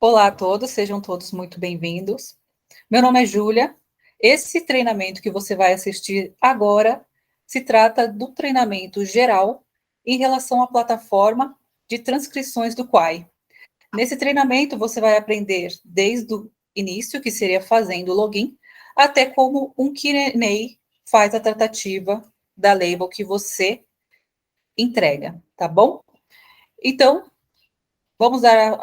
Olá a todos, sejam todos muito bem-vindos. Meu nome é Júlia. Esse treinamento que você vai assistir agora se trata do treinamento geral em relação à plataforma de transcrições do Quai. Nesse treinamento, você vai aprender desde o início, que seria fazendo o login, até como um Q&A faz a tratativa da label que você entrega, tá bom? Então, vamos dar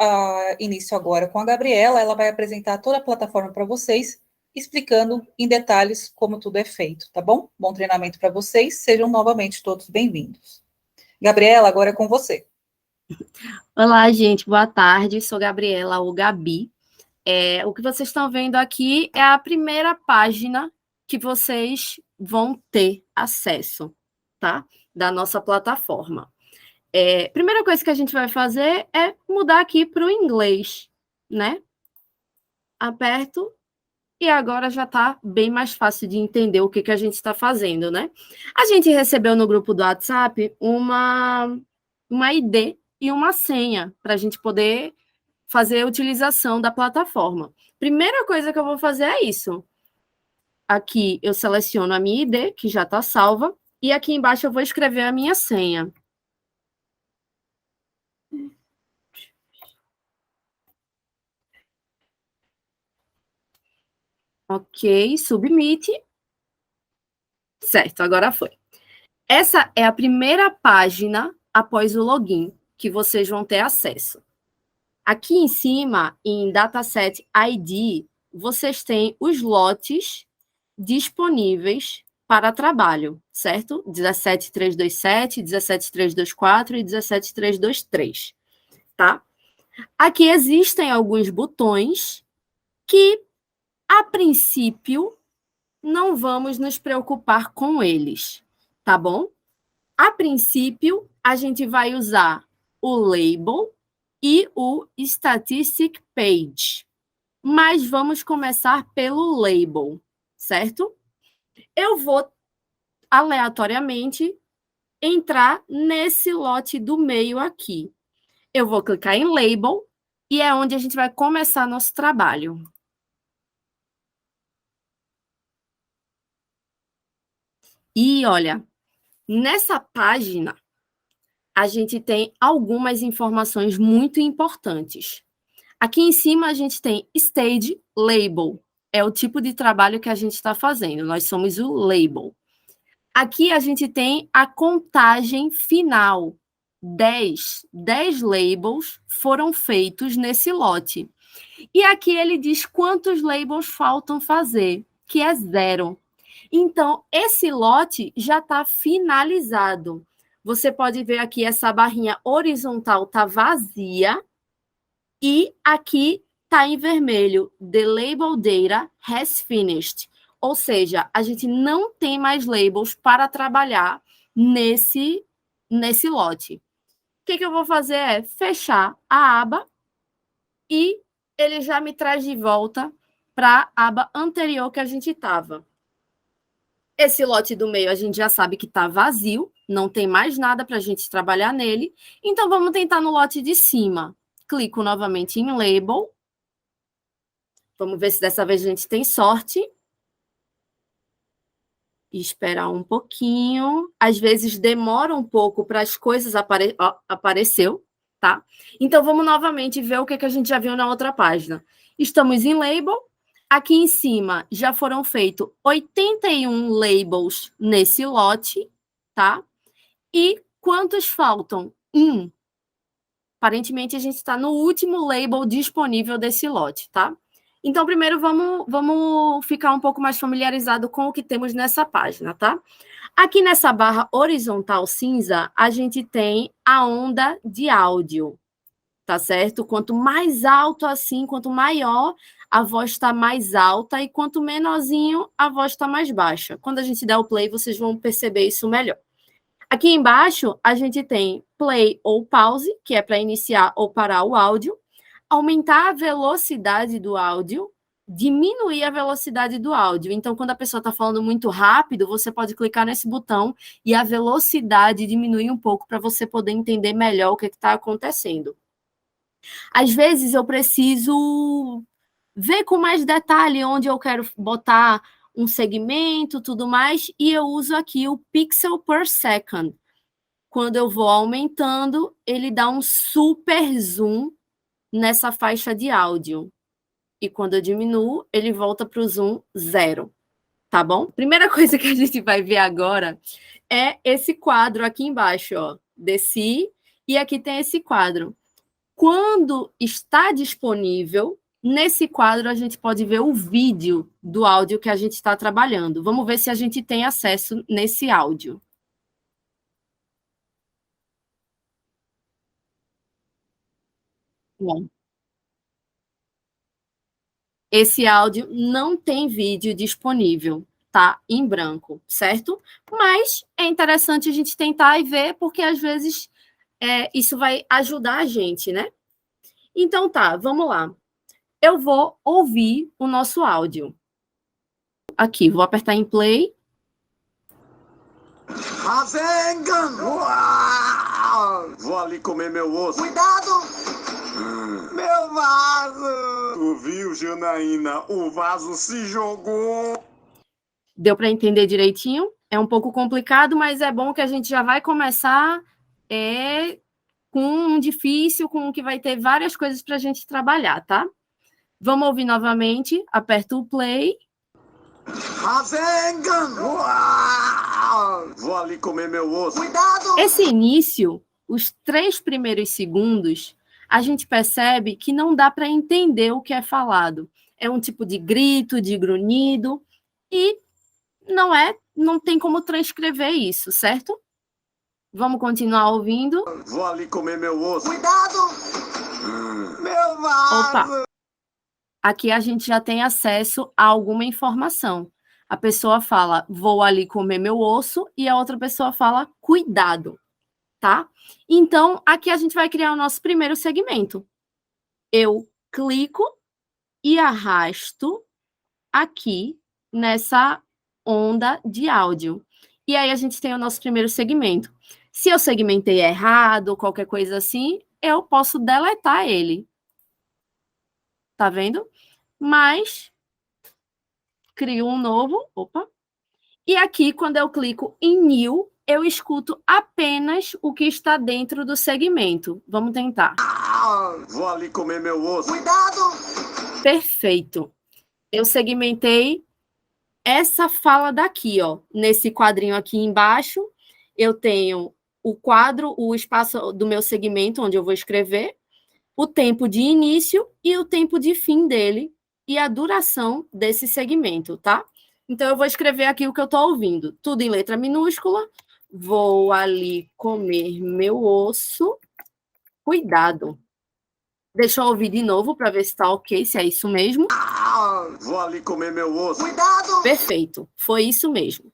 início agora com a Gabriela. Ela vai apresentar toda a plataforma para vocês, explicando em detalhes como tudo é feito, tá bom? Bom treinamento para vocês. Sejam novamente todos bem-vindos. Gabriela, agora é com você. Olá, gente. Boa tarde. Sou Gabriela, ou Gabi. O que vocês estão vendo aqui é a primeira página que vocês vão ter acesso, tá? Da nossa plataforma. Primeira coisa que a gente vai fazer é mudar aqui para o inglês, né? Aperto e agora já está bem mais fácil de entender o que a gente está fazendo, né? A gente recebeu no grupo do WhatsApp uma ID e uma senha para a gente poder fazer a utilização da plataforma. Primeira coisa que eu vou fazer é isso. Aqui eu seleciono a minha ID, que já está salva, e aqui embaixo eu vou escrever a minha senha. Ok, submit. Certo, agora foi. Essa é a primeira página após o login que vocês vão ter acesso. Aqui em cima, em Dataset ID, vocês têm os lotes disponíveis para trabalho, certo? 17327, 17324 e 17323, tá? Aqui existem alguns botões que, a princípio, não vamos nos preocupar com eles, tá bom? A princípio, a gente vai usar o label e o statistic page, mas vamos começar pelo label, certo? Eu vou aleatoriamente entrar nesse lote do meio aqui. Eu vou clicar em label e é onde a gente vai começar nosso trabalho. E olha, nessa página a gente tem algumas informações muito importantes. Aqui em cima a gente tem Stage Label, é o tipo de trabalho que a gente está fazendo, nós somos o label. Aqui a gente tem a contagem final, 10 labels foram feitos nesse lote. E aqui ele diz quantos labels faltam fazer, que é 0. Então, esse lote já está finalizado. Você pode ver aqui essa barrinha horizontal está vazia e aqui está em vermelho, The Label Data has finished. Ou seja, a gente não tem mais labels para trabalhar nesse lote. O que eu vou fazer é fechar a aba e ele já me traz de volta para a aba anterior que a gente estava. Esse lote do meio a gente já sabe que está vazio, não tem mais nada para a gente trabalhar nele. Então, vamos tentar no lote de cima. Clico novamente em Label. Vamos ver se dessa vez a gente tem sorte. E esperar um pouquinho. Às vezes demora um pouco para as coisas apareceu, tá? Então, vamos novamente ver o que a gente já viu na outra página. Estamos em Label. Aqui em cima já foram feitos 81 labels nesse lote, tá? E quantos faltam? Aparentemente, a gente está no último label disponível desse lote, tá? Então, primeiro, vamos ficar um pouco mais familiarizado com o que temos nessa página, tá? Aqui nessa barra horizontal cinza, a gente tem a onda de áudio, tá certo? Quanto mais alto assim, quanto maior, a voz está mais alta e quanto menorzinho, a voz está mais baixa. Quando a gente der o play, vocês vão perceber isso melhor. Aqui embaixo, a gente tem play ou pause, que é para iniciar ou parar o áudio, aumentar a velocidade do áudio, diminuir a velocidade do áudio. Então, quando a pessoa está falando muito rápido, você pode clicar nesse botão e a velocidade diminuir um pouco para você poder entender melhor o que está acontecendo. Às vezes eu preciso ver com mais detalhe onde eu quero botar um segmento, tudo mais, e eu uso aqui o pixel per second. Quando eu vou aumentando, ele dá um super zoom nessa faixa de áudio. E quando eu diminuo, ele volta para o zoom 0. Tá bom? Primeira coisa que a gente vai ver agora é esse quadro aqui embaixo, ó. Desci e aqui tem esse quadro. Quando está disponível, nesse quadro a gente pode ver o vídeo do áudio que a gente está trabalhando. Vamos ver se a gente tem acesso nesse áudio. Bom, esse áudio não tem vídeo disponível, tá? Em branco, certo? Mas é interessante a gente tentar e ver, porque às vezes isso vai ajudar a gente, né? Então tá, vamos lá. Eu vou ouvir o nosso áudio. Aqui, vou apertar em play. Rasengan! Uau! Vou ali comer meu osso. Cuidado! Meu vaso! Tu viu, Janaína? O vaso se jogou. Deu para entender direitinho? É um pouco complicado, mas é bom que a gente já vai começar com um difícil, com um que vai ter várias coisas para a gente trabalhar, tá? Vamos ouvir novamente. Aperta o play. Rasengan! Uau! Vou ali comer meu osso. Cuidado! Esse início, os 3 primeiros segundos, a gente percebe que não dá para entender o que é falado. É um tipo de grito, de grunhido, e não tem como transcrever isso, certo? Vamos continuar ouvindo. Vou ali comer meu osso. Cuidado! Meu vaso! Opa! Aqui a gente já tem acesso a alguma informação. A pessoa fala, vou ali comer meu osso, e a outra pessoa fala, cuidado, tá? Então, aqui a gente vai criar o nosso primeiro segmento. Eu clico e arrasto aqui nessa onda de áudio. E aí a gente tem o nosso primeiro segmento. Se eu segmentei errado ou qualquer coisa assim, eu posso deletar ele. Tá vendo? Mas crio um novo. Opa. E aqui, quando eu clico em New, eu escuto apenas o que está dentro do segmento. Vamos tentar. Vou ali comer meu osso. Cuidado! Perfeito. Eu segmentei essa fala daqui, ó. Nesse quadrinho aqui embaixo, eu tenho o quadro, o espaço do meu segmento, onde eu vou escrever, o tempo de início e o tempo de fim dele, e a duração desse segmento, tá? Então, eu vou escrever aqui o que eu estou ouvindo. Tudo em letra minúscula. Vou ali comer meu osso. Cuidado. Deixa eu ouvir de novo para ver se está ok, se é isso mesmo. Vou ali comer meu osso. Cuidado! Perfeito, foi isso mesmo.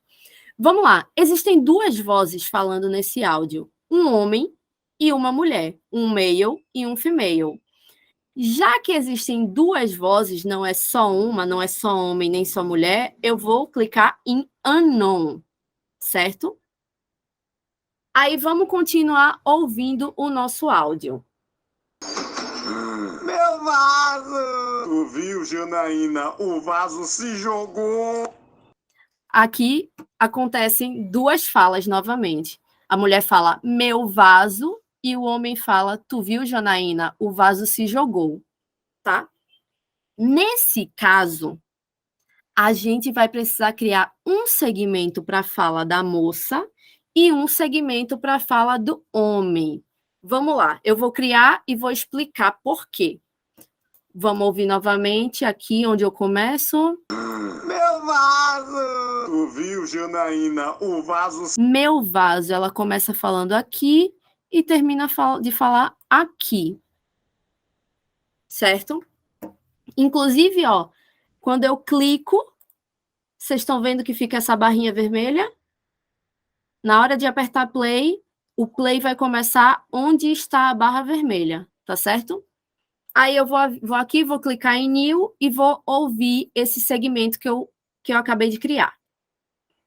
Vamos lá, existem 2 vozes falando nesse áudio. Um homem e uma mulher. Um male e um female. Já que existem 2 vozes, não é só uma, não é só homem nem só mulher, eu vou clicar em unknown, certo? Aí vamos continuar ouvindo o nosso áudio. Meu vaso! Tu viu, Janaína? O vaso se jogou. Aqui acontecem 2 falas novamente. A mulher fala, meu vaso, e o homem fala, tu viu, Janaína? O vaso se jogou, tá? Nesse caso, a gente vai precisar criar um segmento para a fala da moça e um segmento para a fala do homem. Vamos lá, eu vou criar e vou explicar por quê. Vamos ouvir novamente aqui onde eu começo. Meu vaso! Tu viu, Janaína? O vaso... Meu vaso, ela começa falando aqui e termina de falar aqui. Certo? Inclusive, ó, quando eu clico, vocês estão vendo que fica essa barrinha vermelha? Na hora de apertar play, o play vai começar onde está a barra vermelha, tá certo? Aí eu vou aqui, vou clicar em New e vou ouvir esse segmento que eu acabei de criar.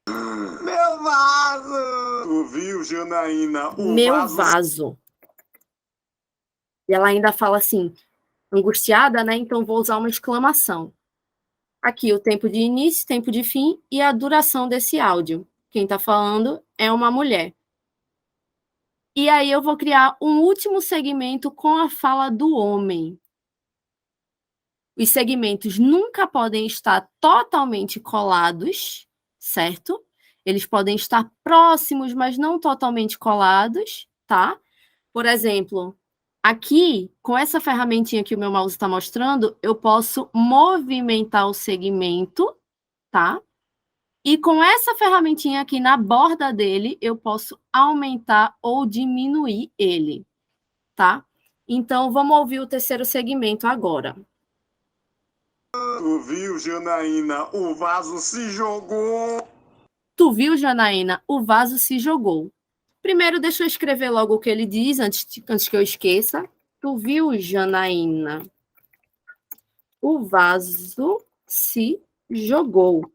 Meu vaso! Tu viu, Janaína? Meu vaso. E ela ainda fala assim, angustiada, né? Então vou usar uma exclamação. Aqui o tempo de início, tempo de fim e a duração desse áudio. Quem está falando é uma mulher. E aí eu vou criar um último segmento com a fala do homem. Os segmentos nunca podem estar totalmente colados, certo? Eles podem estar próximos, mas não totalmente colados, tá? Por exemplo, aqui, com essa ferramentinha que o meu mouse está mostrando, eu posso movimentar o segmento, tá? E com essa ferramentinha aqui na borda dele, eu posso aumentar ou diminuir ele, tá? Então, vamos ouvir o terceiro segmento agora. Tu viu, Janaína? O vaso se jogou. Tu viu, Janaína? O vaso se jogou. Primeiro, deixa eu escrever logo o que ele diz, antes que eu esqueça. Tu viu, Janaína? O vaso se jogou.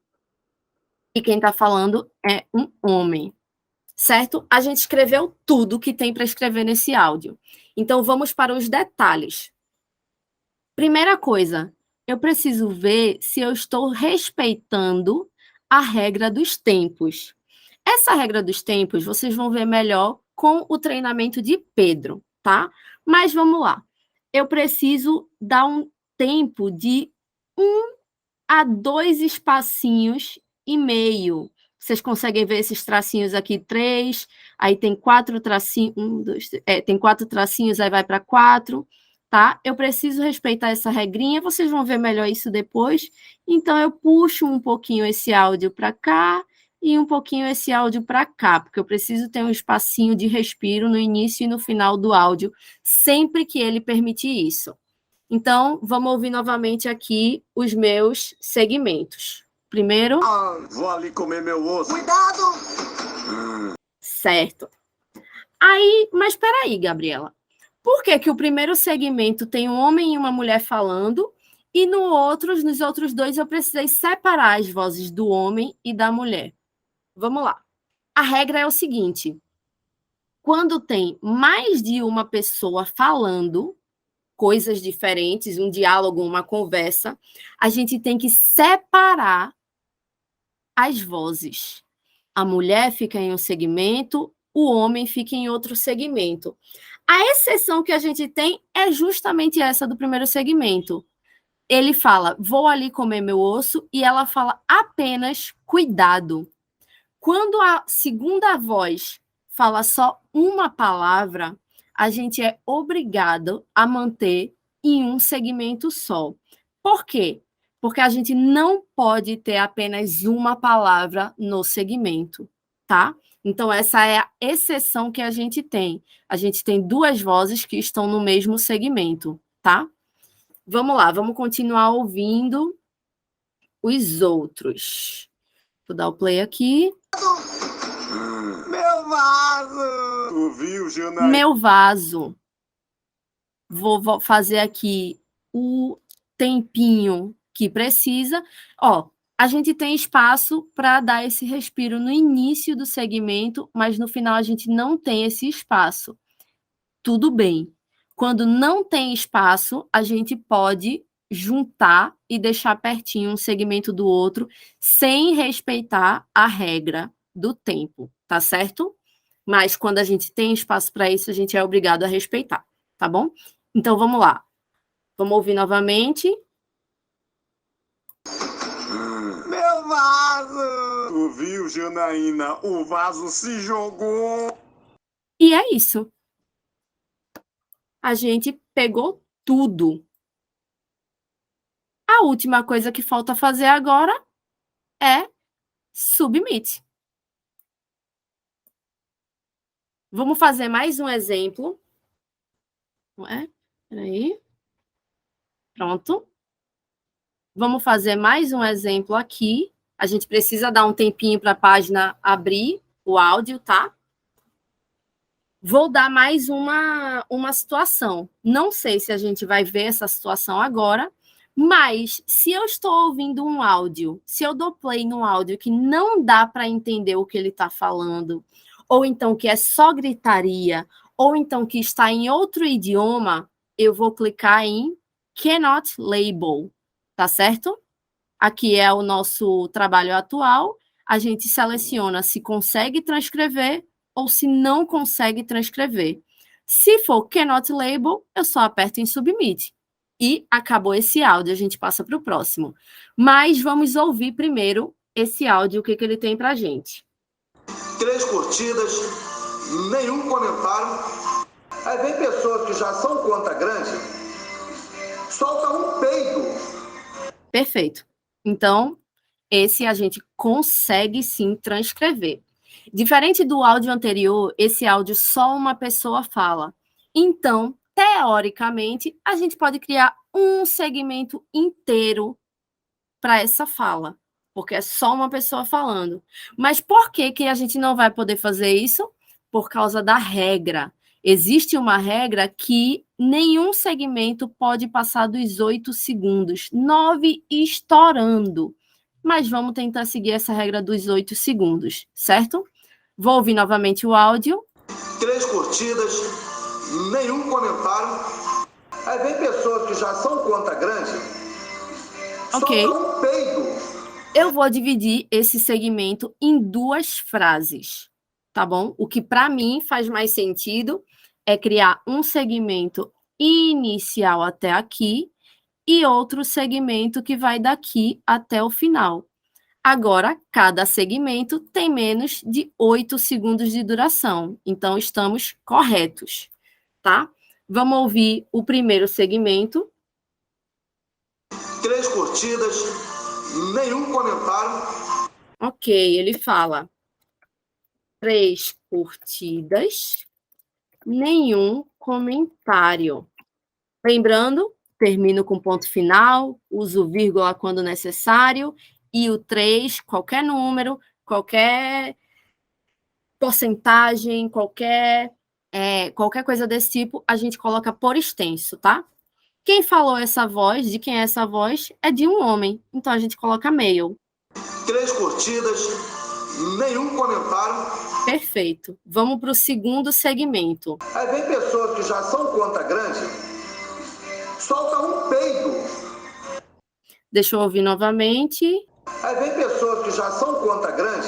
E quem está falando é um homem, certo? A gente escreveu tudo que tem para escrever nesse áudio. Então, vamos para os detalhes. Primeira coisa, eu preciso ver se eu estou respeitando a regra dos tempos. Essa regra dos tempos, vocês vão ver melhor com o treinamento de Pedro, tá? Mas vamos lá. Eu preciso dar um tempo de 1 a 2 espacinhos e meio. Vocês conseguem ver esses tracinhos aqui, 3, aí tem 4 tracinhos, 1, 2, 3, tem 4 tracinhos, aí vai para 4, tá? Eu preciso respeitar essa regrinha, vocês vão ver melhor isso depois. Então, eu puxo um pouquinho esse áudio para cá e um pouquinho esse áudio para cá, porque eu preciso ter um espacinho de respiro no início e no final do áudio, sempre que ele permitir isso. Então, vamos ouvir novamente aqui os meus segmentos. Primeiro... Vou ali comer meu osso. Cuidado! Certo. Aí, mas espera aí, Gabriela. Por que que o primeiro segmento tem um homem e uma mulher falando e nos outros 2 eu precisei separar as vozes do homem e da mulher? Vamos lá. A regra é o seguinte: quando tem mais de uma pessoa falando coisas diferentes, um diálogo, uma conversa, a gente tem que separar as vozes. A mulher fica em um segmento, o homem fica em outro segmento. A exceção que a gente tem é justamente essa do primeiro segmento. Ele fala, vou ali comer meu osso, e ela fala apenas cuidado. Quando a segunda voz fala só uma palavra, a gente é obrigado a manter em um segmento só. Por quê? Porque a gente não pode ter apenas uma palavra no segmento, tá? Então, essa é a exceção que a gente tem. A gente tem 2 vozes que estão no mesmo segmento, tá? Vamos lá, vamos continuar ouvindo os outros. Vou dar o play aqui. Meu vaso! Tu viu, Janaína? Meu vaso. Vou fazer aqui o tempinho que precisa. Ó, a gente tem espaço para dar esse respiro no início do segmento, mas no final a gente não tem esse espaço. Tudo bem. Quando não tem espaço, a gente pode juntar e deixar pertinho um segmento do outro, sem respeitar a regra do tempo, tá certo? Mas quando a gente tem espaço para isso, a gente é obrigado a respeitar, tá bom? Então, vamos lá. Vamos ouvir novamente. Meu vaso! Tu viu, Janaína? O vaso se jogou. E é isso. A gente pegou tudo. A última coisa que falta fazer agora é submit. Vamos fazer mais um exemplo. Não é? Peraí. Pronto. Vamos fazer mais um exemplo aqui. A gente precisa dar um tempinho para a página abrir o áudio, tá? Vou dar mais uma situação. Não sei se a gente vai ver essa situação agora, mas se eu estou ouvindo um áudio, se eu dou play num áudio que não dá para entender o que ele está falando, ou então que é só gritaria, ou então que está em outro idioma, eu vou clicar em Cannot Label, tá certo? Aqui é o nosso trabalho atual. A gente seleciona se consegue transcrever ou se não consegue transcrever. Se for Cannot Label, eu só aperto em Submit. E acabou esse áudio, a gente passa para o próximo. Mas vamos ouvir primeiro esse áudio, o que ele tem para a gente. 3 curtidas, nenhum comentário. Aí vem pessoas que já são conta grande, solta um peido. Perfeito. Então, esse a gente consegue sim transcrever. Diferente do áudio anterior, esse áudio só uma pessoa fala. Então, teoricamente, a gente pode criar um segmento inteiro para essa fala, porque é só uma pessoa falando. Mas por que que a gente não vai poder fazer isso? Por causa da regra. Existe uma regra que nenhum segmento pode passar dos 8 segundos, 9 estourando. Mas vamos tentar seguir essa regra dos 8 segundos, certo? Vou ouvir novamente o áudio. 3 curtidas, nenhum comentário. Aí vem pessoas que já são conta grande, Ok. solta um peido. Eu vou dividir esse segmento em 2 frases, tá bom? O que para mim faz mais sentido é criar um segmento inicial até aqui e outro segmento que vai daqui até o final. Agora, cada segmento tem menos de 8 segundos de duração, então estamos corretos, tá? Vamos ouvir o primeiro segmento. 3 curtidas, nenhum comentário. Ok, ele fala 3 curtidas, nenhum comentário. Lembrando, termino com ponto final, uso vírgula quando necessário, e o 3, qualquer número, qualquer porcentagem, qualquer coisa desse tipo, a gente coloca por extenso, tá? Quem falou essa voz, de quem é essa voz, é de um homem, então a gente coloca male. 3 curtidas, nenhum comentário. Perfeito. Vamos para o segundo segmento. Aí vem pessoas que já são conta grande, solta um peido. Deixa eu ouvir novamente. Aí vem pessoas que já são conta grande,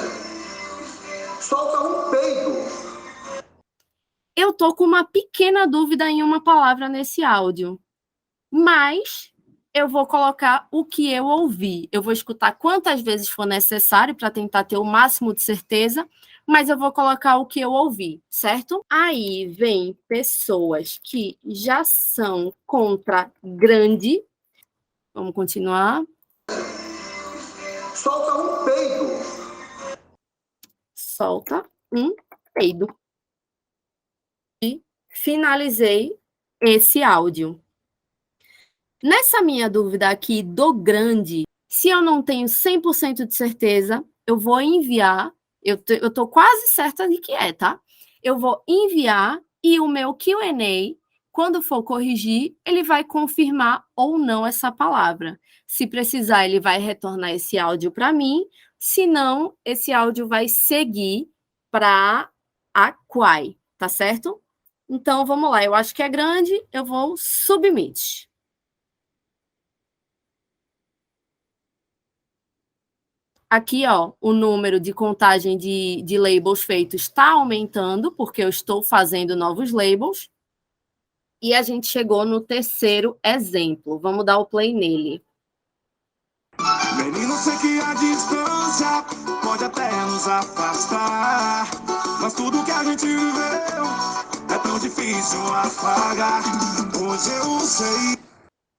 solta um peido. Eu tô com uma pequena dúvida em uma palavra nesse áudio, mas eu vou colocar o que eu ouvi. Eu vou escutar quantas vezes for necessário para tentar ter o máximo de certeza, mas eu vou colocar o que eu ouvi, certo? Aí vem pessoas que já são contra grande. Vamos continuar. Solta um peido. Solta um peido. E finalizei esse áudio. Nessa minha dúvida aqui do grande, se eu não tenho 100% de certeza, eu vou enviar, eu tô quase certa de que é, tá? Eu vou enviar e o meu Q&A, quando for corrigir, ele vai confirmar ou não essa palavra. Se precisar, ele vai retornar esse áudio para mim, se não, esse áudio vai seguir para a Quai, tá certo? Então, vamos lá, eu acho que é grande, eu vou submit. Aqui, ó, o número de contagem de labels feitos está aumentando, porque eu estou fazendo novos labels. E a gente chegou no terceiro exemplo. Vamos dar o play nele. Menino, sei que a distância pode até nos afastar, mas tudo que a gente viveu é tão difícil apagar. Hoje eu sei.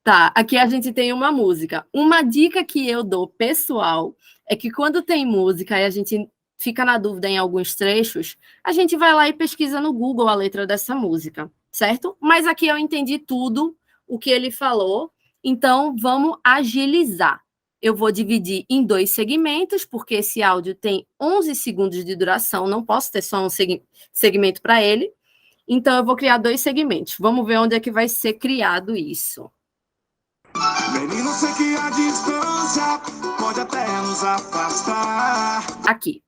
Tá, aqui a gente tem uma música. Uma dica que eu dou, pessoal, é que quando tem música e a gente fica na dúvida em alguns trechos, a gente vai lá e pesquisa no Google a letra dessa música, certo? Mas aqui eu entendi tudo o que ele falou, então vamos agilizar. Eu vou dividir em 2 segmentos, porque esse áudio tem 11 segundos de duração, não posso ter só um segmento para ele. Então, eu vou criar 2 segmentos. Vamos ver onde é que vai ser criado isso. Menino, sei que a distância pode até nos afastar. Aqui.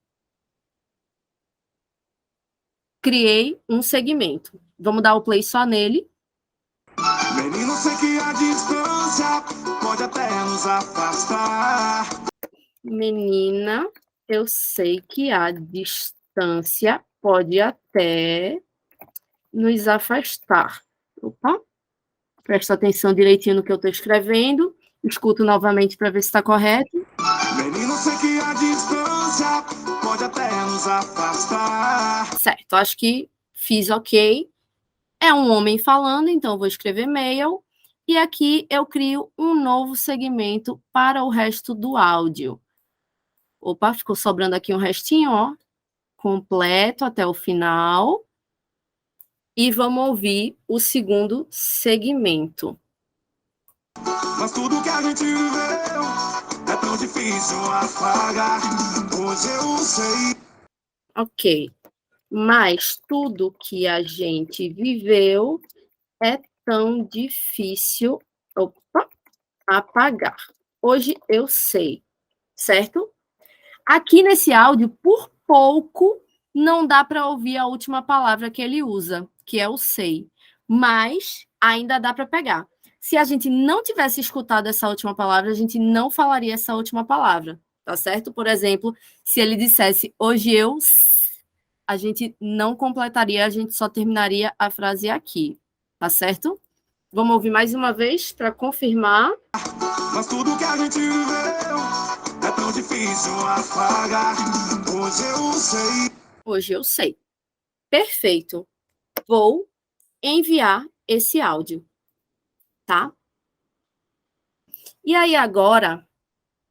Criei um segmento. Vamos dar o play só nele. Menino, sei que a distância pode até nos afastar. Menina, eu sei que a distância pode até nos afastar. Opa, presta atenção direitinho no que eu estou escrevendo. Escuto novamente para ver se está correto. Menino, sei que a distância pode até nos afastar. Certo, acho que fiz ok. É um homem falando, então eu vou escrever male. E aqui eu crio um novo segmento para o resto do áudio. Opa, ficou sobrando aqui um restinho, ó. Completo até o final. E vamos ouvir o segundo segmento. Mas tudo que a gente viveu é tão difícil apagar. Hoje eu sei. Ok. Mas tudo que a gente viveu é tão difícil apagar. Hoje eu sei, certo? Aqui nesse áudio, por pouco, não dá para ouvir a última palavra que ele usa, que é o sei. Mas ainda dá para pegar. Se a gente não tivesse escutado essa última palavra, a gente não falaria essa última palavra, tá certo? Por exemplo, se ele dissesse hoje eu, a gente não completaria, a gente só terminaria a frase aqui, tá certo? Vamos ouvir mais uma vez para confirmar. Mas tudo que a gente viveu é tão difícil apagar. Hoje eu sei. Hoje eu sei. Perfeito. Vou enviar esse áudio, tá? E aí agora,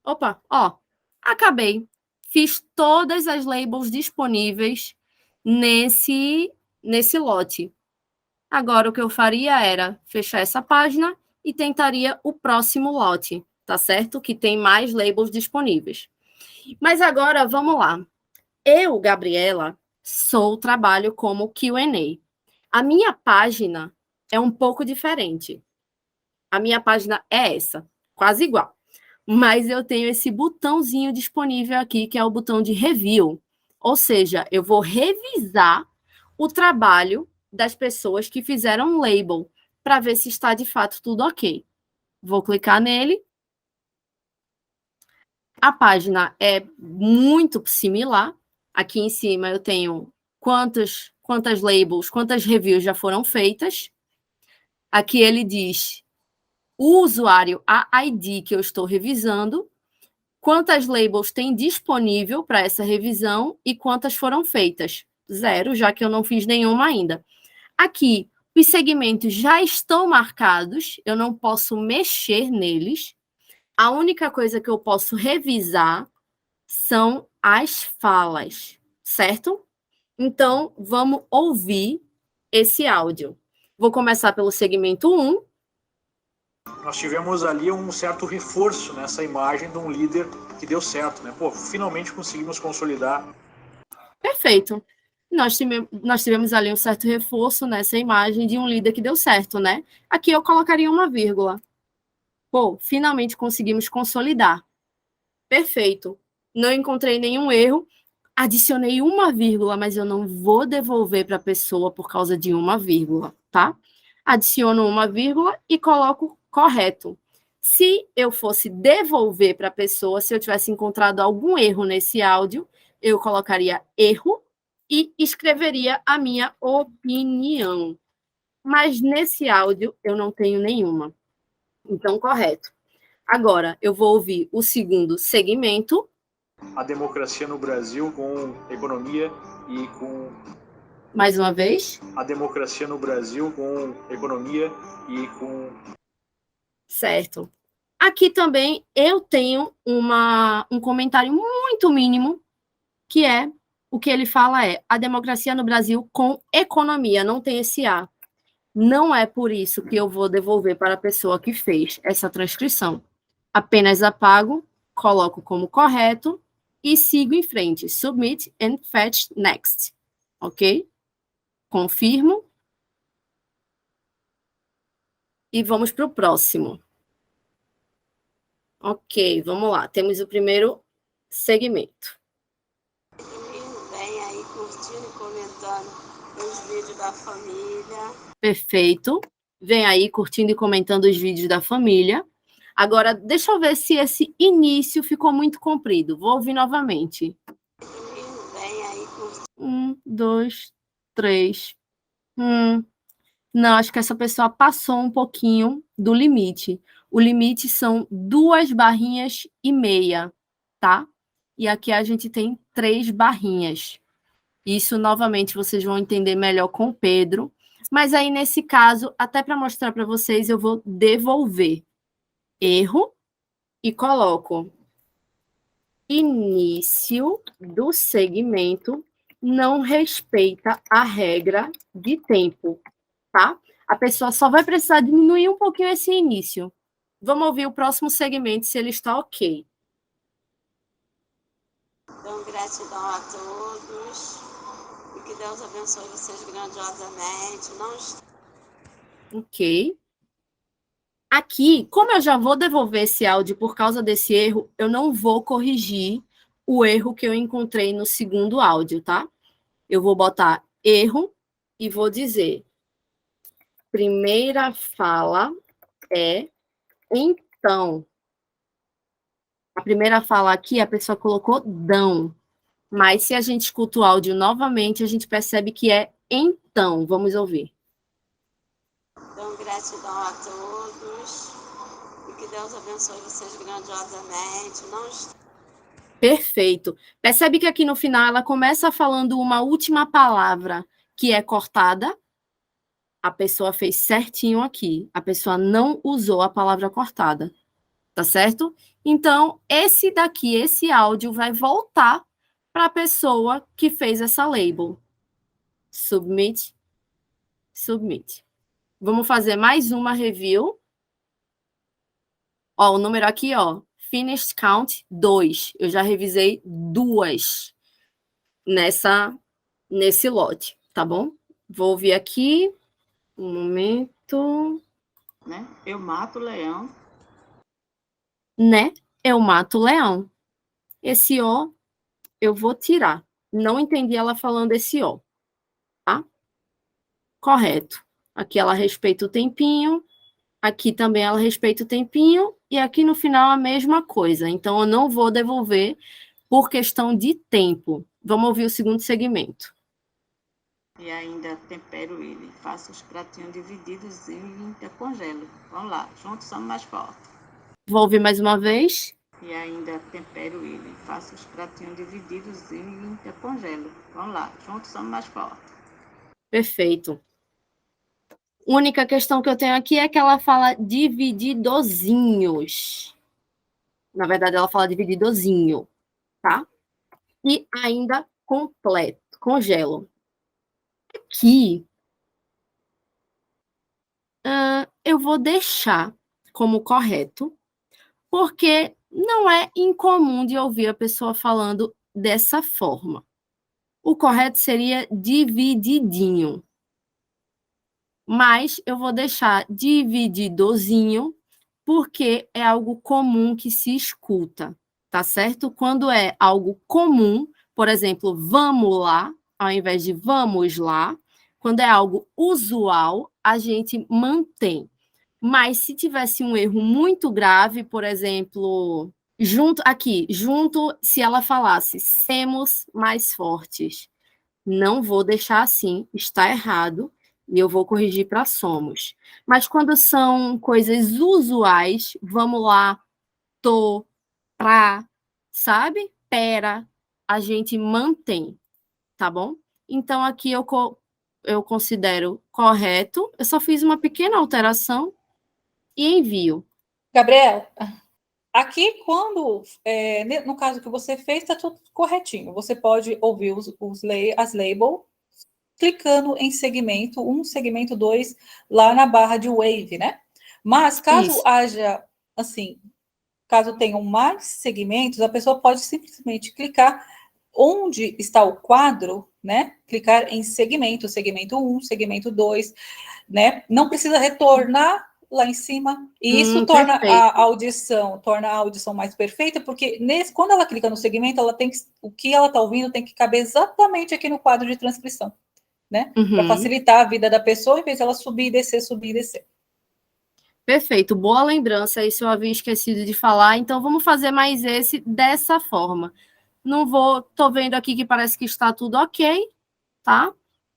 opa, ó, acabei. Fiz todas as labels disponíveis nesse lote. Agora o que eu faria era fechar essa página e tentaria o próximo lote, tá certo? Que tem mais labels disponíveis. Mas agora vamos lá. Eu, Gabriela, trabalho como Q&A. A minha página é um pouco diferente. A minha página é essa, quase igual. Mas eu tenho esse botãozinho disponível aqui, que é o botão de review. Ou seja, eu vou revisar o trabalho das pessoas que fizeram um label para ver se está de fato tudo ok. Vou clicar nele. A página é muito similar. Aqui em cima eu tenho quantas labels, quantas reviews já foram feitas. Aqui ele diz o usuário, a ID que eu estou revisando, quantas labels tem disponível para essa revisão e quantas foram feitas. 0, já que eu não fiz nenhuma ainda. Aqui, os segmentos já estão marcados, eu não posso mexer neles. A única coisa que eu posso revisar são as falas, certo? Então, vamos ouvir esse áudio. Vou começar pelo segmento 1. Nós tivemos ali um certo reforço nessa imagem de um líder que deu certo, né? Pô, finalmente conseguimos consolidar. Perfeito. Nós tivemos ali um certo reforço nessa imagem de um líder que deu certo, né? Aqui eu colocaria uma vírgula. Pô, finalmente conseguimos consolidar. Perfeito. Não encontrei nenhum erro. Adicionei uma vírgula, mas eu não vou devolver para a pessoa por causa de uma vírgula, tá? Adiciono uma vírgula e coloco correto. Se eu fosse devolver para a pessoa, se eu tivesse encontrado algum erro nesse áudio, eu colocaria erro e escreveria a minha opinião. Mas nesse áudio eu não tenho nenhuma. Então, correto. Agora, eu vou ouvir o segundo segmento. A democracia no Brasil com economia e com... Mais uma vez. A democracia no Brasil com economia e com... Certo. Aqui também eu tenho um comentário muito mínimo, que é, o que ele fala é, a democracia no Brasil com economia, não tem esse A. Não é por isso que eu vou devolver para a pessoa que fez essa transcrição. Apenas apago, coloco como correto e sigo em frente. Submit and fetch next. Ok? Confirmo. E vamos para o próximo. Ok, vamos lá. Temos o primeiro segmento. Vem aí curtindo e comentando os vídeos da família. Perfeito. vem aí curtindo e comentando os vídeos da família. Agora, deixa eu ver se esse início ficou muito comprido. Vou ouvir novamente. Vem aí curtindo. 1, 2, 3. Não, acho que essa pessoa passou um pouquinho do limite. O limite são 2,5 barrinhas, tá? E aqui a gente tem 3 barrinhas. Isso, novamente, vocês vão entender melhor com o Pedro. Mas aí, nesse caso, até para mostrar para vocês, eu vou devolver. Erro e coloco início do segmento não respeita a regra de tempo, tá? A pessoa só vai precisar diminuir um pouquinho esse início. Vamos ouvir o próximo segmento, se ele está ok. Dão gratidão a todos. E que Deus abençoe vocês grandiosamente. Ok. Aqui, como eu já vou devolver esse áudio por causa desse erro, eu não vou corrigir o erro que eu encontrei no segundo áudio, tá? Eu vou botar erro e vou dizer: primeira fala é então. A primeira fala aqui, a pessoa colocou dão. Mas se a gente escuta o áudio novamente, a gente percebe que é então. Vamos ouvir. Dão gratidão a todos. E que Deus abençoe vocês grandiosamente. Perfeito. Percebe que aqui no final ela começa falando uma última palavra que é cortada. A pessoa fez certinho aqui. A pessoa não usou a palavra cortada. Tá certo? Então, esse daqui, esse áudio vai voltar para a pessoa que fez essa label. Submit. Submit. Vamos fazer mais uma review. Ó, o número aqui, ó. Finished count 2. Eu já revisei 2 nesse lote, tá bom? Vou ouvir aqui. Um momento. Né? Eu mato o leão. Né? Eu mato o leão. Esse ó eu vou tirar. Não entendi ela falando esse ó. Tá? Correto. Aqui ela respeita o tempinho. Aqui também ela respeita o tempinho. E aqui no final a mesma coisa. Então eu não vou devolver por questão de tempo. Vamos ouvir o segundo segmento. E ainda tempero ele. Faço os pratinhos divididos e intercongelo. Vamos lá, juntos somos mais fortes. Vou ouvir mais uma vez. E ainda tempero ele. Faço os pratinhos divididos e intercongelo. Vamos lá, juntos somos mais fortes. Perfeito. Única questão que eu tenho aqui é que ela fala divididozinhos. Na verdade, ela fala divididozinho, tá? E ainda completo, congelo. Aqui, eu vou deixar como correto, porque não é incomum de ouvir a pessoa falando dessa forma. O correto seria divididinho. Mas eu vou deixar divididozinho, porque é algo comum que se escuta, tá certo? Quando é algo comum, por exemplo, vamos lá, ao invés de vamos lá, quando é algo usual, a gente mantém. Mas se tivesse um erro muito grave, por exemplo, junto, se ela falasse sermos mais fortes, não vou deixar assim, está errado. E eu vou corrigir para somos. Mas quando são coisas usuais, vamos lá, tô, pra, sabe? Pera, a gente mantém, tá bom? Então, aqui eu considero correto. Eu só fiz uma pequena alteração e envio. Gabriel, aqui quando, no caso que você fez, está tudo corretinho. Você pode ouvir as labels, clicando em segmento 1, segmento 2, lá na barra de Wave, né? Mas caso haja, assim, caso tenham mais segmentos, a pessoa pode simplesmente clicar onde está o quadro, né? Clicar em segmento 1, segmento 2, né? Não precisa retornar lá em cima, e isso torna a audição mais perfeita, porque quando ela clica no segmento, o que ela está ouvindo tem que caber exatamente aqui no quadro de transcrição. Né? Para facilitar a vida da pessoa, em vez de ela subir e descer, Perfeito, boa lembrança, isso eu havia esquecido de falar, então vamos fazer mais esse dessa forma. Não vou, tô vendo aqui que parece que está tudo ok, tá?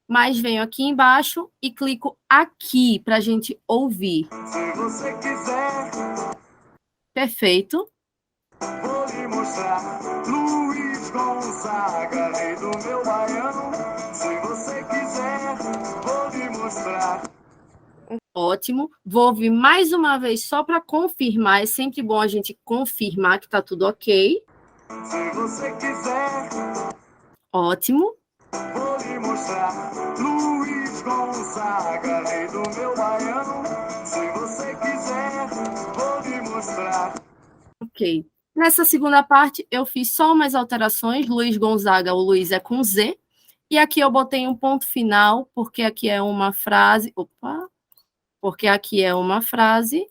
Mas venho aqui embaixo e clico aqui para a gente ouvir. Se você quiser, Perfeito. vou lhe mostrar. Luiz Gonzaga, rei do meu baião. Se você quiser, vou lhe mostrar. Ótimo. Vou ouvir mais uma vez só para confirmar. É sempre bom a gente confirmar que está tudo ok. Se você quiser, Ótimo. vou lhe mostrar. Luiz Gonzaga, rei do meu baião. Se você quiser, vou lhe mostrar. Ok. Nessa segunda parte, eu fiz só umas alterações. Luiz Gonzaga, o Luiz é com Z. E aqui eu botei um ponto final, porque aqui é uma frase. Opa! Porque aqui é uma frase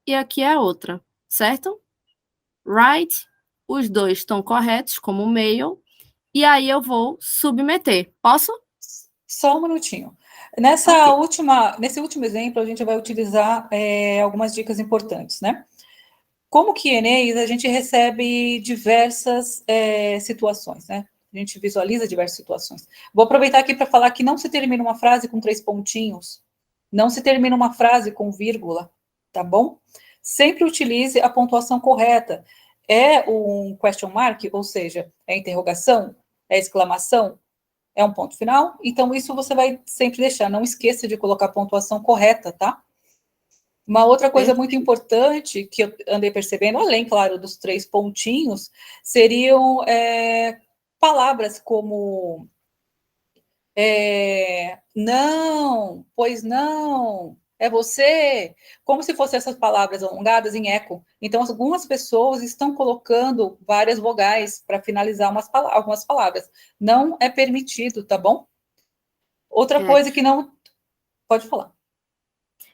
e aqui é outra, certo? Right? Os dois estão corretos como mail. E aí eu vou submeter. Posso? Só um minutinho. Nesse último exemplo, a gente vai utilizar algumas dicas importantes, né? Como Q&As, a gente recebe diversas situações, né? A gente visualiza diversas situações. Vou aproveitar aqui para falar que não se termina uma frase com 3 pontinhos, não se termina uma frase com vírgula, tá bom? Sempre utilize a pontuação correta. É um question mark, ou seja, é interrogação, é exclamação, é um ponto final. Então, isso você vai sempre deixar. Não esqueça de colocar a pontuação correta, tá? Uma outra coisa muito importante que eu andei percebendo, além, claro, dos 3 pontinhos, seriam palavras como não, pois não, é você, como se fossem essas palavras alongadas em eco. Então, algumas pessoas estão colocando várias vogais para finalizar algumas palavras. Não é permitido, tá bom? Outra coisa que não... Pode falar.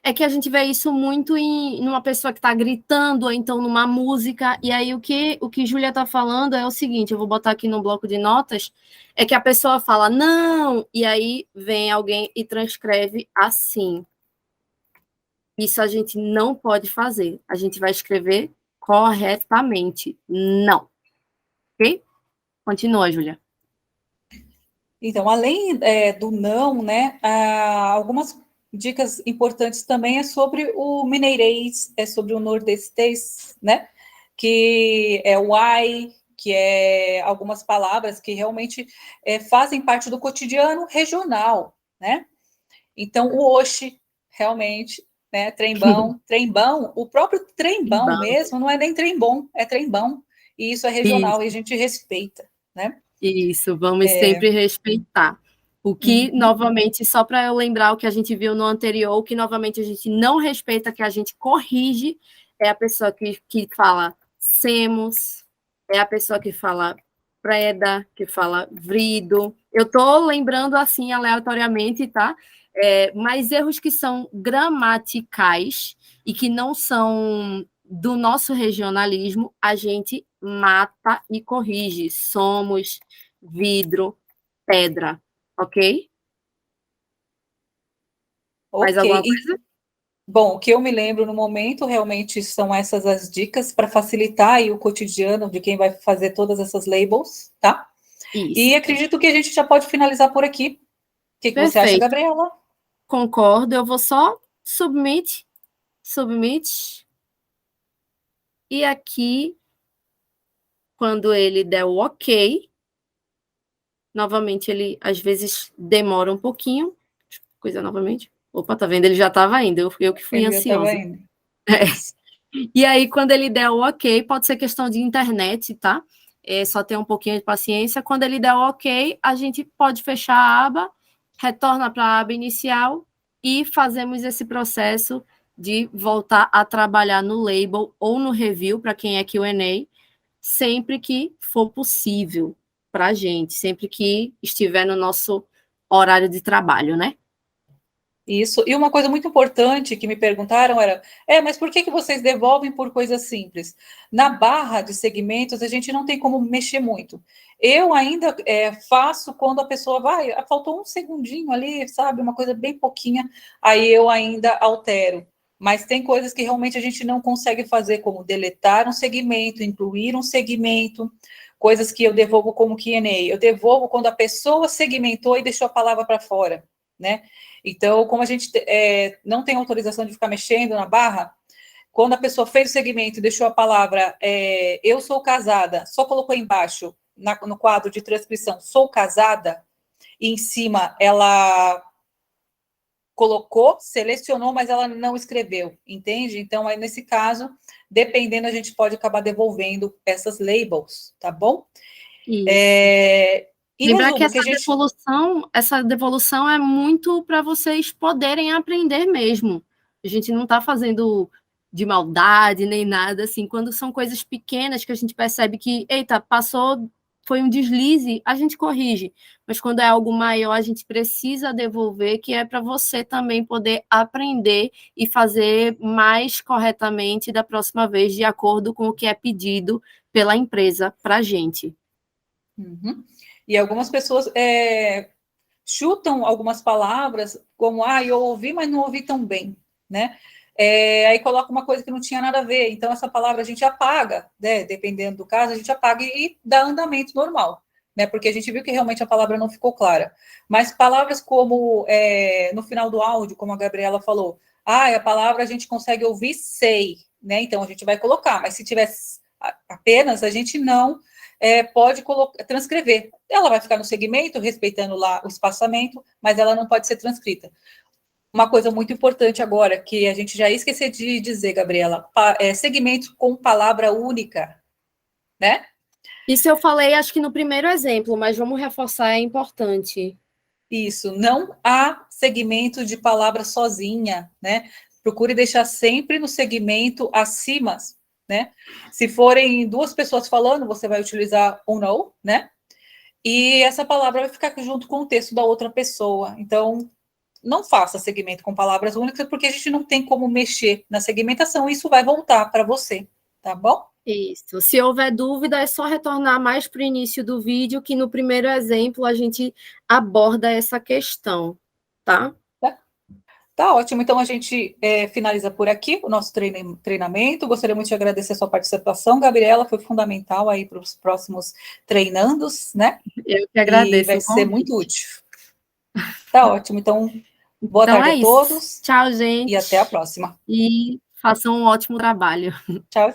É que a gente vê isso muito numa pessoa que está gritando, ou então numa música, e aí o que Júlia está falando é o seguinte, eu vou botar aqui no bloco de notas, é que a pessoa fala não, e aí vem alguém e transcreve assim. Isso a gente não pode fazer, a gente vai escrever corretamente, não. Ok? Continua, Júlia. Então, além do não, né, algumas dicas importantes também é sobre o mineirês, é sobre o nordestês, né, que é o ai, que é algumas palavras que realmente fazem parte do cotidiano regional, né. Então, o oxe, realmente, né, trembão, trembão, o próprio trembão mesmo não é nem trembom, é trembão, e isso é regional, e a gente respeita, né. Isso, vamos sempre respeitar. O que, novamente, só para eu lembrar o que a gente viu no anterior, o que, novamente, a gente não respeita, que a gente corrige, é a pessoa que fala semos, é a pessoa que fala preda, que fala vrido. Eu estou lembrando, assim, aleatoriamente, tá? Mas erros que são gramaticais e que não são do nosso regionalismo, a gente mata e corrige. Somos, vidro, pedra, ok? Mais alguma coisa? Bom, o que eu me lembro no momento realmente são essas as dicas para facilitar aí o cotidiano de quem vai fazer todas essas labels, tá? Isso. E acredito que a gente já pode finalizar por aqui. O que você acha, Gabriela? Concordo, eu vou só submit, e aqui, quando ele der o ok, novamente ele às vezes demora um pouquinho, coisa novamente, opa, tá vendo, ele já estava indo, eu que fui ansiosa. E aí, quando ele der o ok, pode ser questão de internet, tá? Só ter um pouquinho de paciência. Quando ele der o ok, a gente pode fechar a aba, retorna para a aba inicial e fazemos esse processo de voltar a trabalhar no label ou no review, para quem é Q&A, sempre que for possível para a gente, sempre que estiver no nosso horário de trabalho, né? Isso, e uma coisa muito importante que me perguntaram era, mas por que vocês devolvem por coisas simples? Na barra de segmentos, a gente não tem como mexer muito. Eu ainda faço quando a pessoa vai, faltou um segundinho ali, sabe, uma coisa bem pouquinha, aí eu ainda altero. Mas tem coisas que realmente a gente não consegue fazer, como deletar um segmento, incluir um segmento, coisas que eu devolvo como Q&A. Eu devolvo quando a pessoa segmentou e deixou a palavra para fora, né? Então, como a gente não tem autorização de ficar mexendo na barra, quando a pessoa fez o segmento e deixou a palavra eu sou casada, só colocou embaixo, no quadro de transcrição, sou casada, e em cima ela colocou, selecionou, mas ela não escreveu, entende? Então, aí nesse caso, dependendo, a gente pode acabar devolvendo essas labels, tá bom? Lembrar que essa devolução é muito para vocês poderem aprender mesmo. A gente não está fazendo de maldade nem nada, assim, quando são coisas pequenas que a gente percebe que, eita, passou, foi um deslize, a gente corrige. Mas quando é algo maior, a gente precisa devolver, que é para você também poder aprender e fazer mais corretamente da próxima vez, de acordo com o que é pedido pela empresa para a gente. Uhum. E algumas pessoas chutam algumas palavras, como, eu ouvi, mas não ouvi tão bem, né? Aí coloca uma coisa que não tinha nada a ver, então essa palavra a gente apaga, né? Dependendo do caso, a gente apaga e dá andamento normal, né? Porque a gente viu que realmente a palavra não ficou clara. Mas palavras como, no final do áudio, como a Gabriela falou, a palavra a gente consegue ouvir sei, né? Então a gente vai colocar, mas se tivesse apenas, a gente não pode transcrever. Ela vai ficar no segmento, respeitando lá o espaçamento, mas ela não pode ser transcrita. Uma coisa muito importante agora, que a gente já esqueceu de dizer, Gabriela, segmento com palavra única, né? Isso eu falei, acho que no primeiro exemplo, mas vamos reforçar, é importante. Isso, não há segmento de palavra sozinha, né? Procure deixar sempre no segmento acima, né? Se forem duas pessoas falando, você vai utilizar ou não, né? E essa palavra vai ficar junto com o texto da outra pessoa. Então, não faça segmento com palavras únicas, porque a gente não tem como mexer na segmentação, isso vai voltar para você, tá bom? Isso. Se houver dúvida, é só retornar mais para o início do vídeo, que no primeiro exemplo a gente aborda essa questão, tá? Tá ótimo, então a gente finaliza por aqui o nosso treinamento. Gostaria muito de agradecer a sua participação, Gabriela, foi fundamental aí para os próximos treinandos, né? Eu que agradeço. E vai ser muito útil. Tá ótimo, então boa tarde a todos. Tchau, gente. E até a próxima. E façam um ótimo trabalho. Tchau.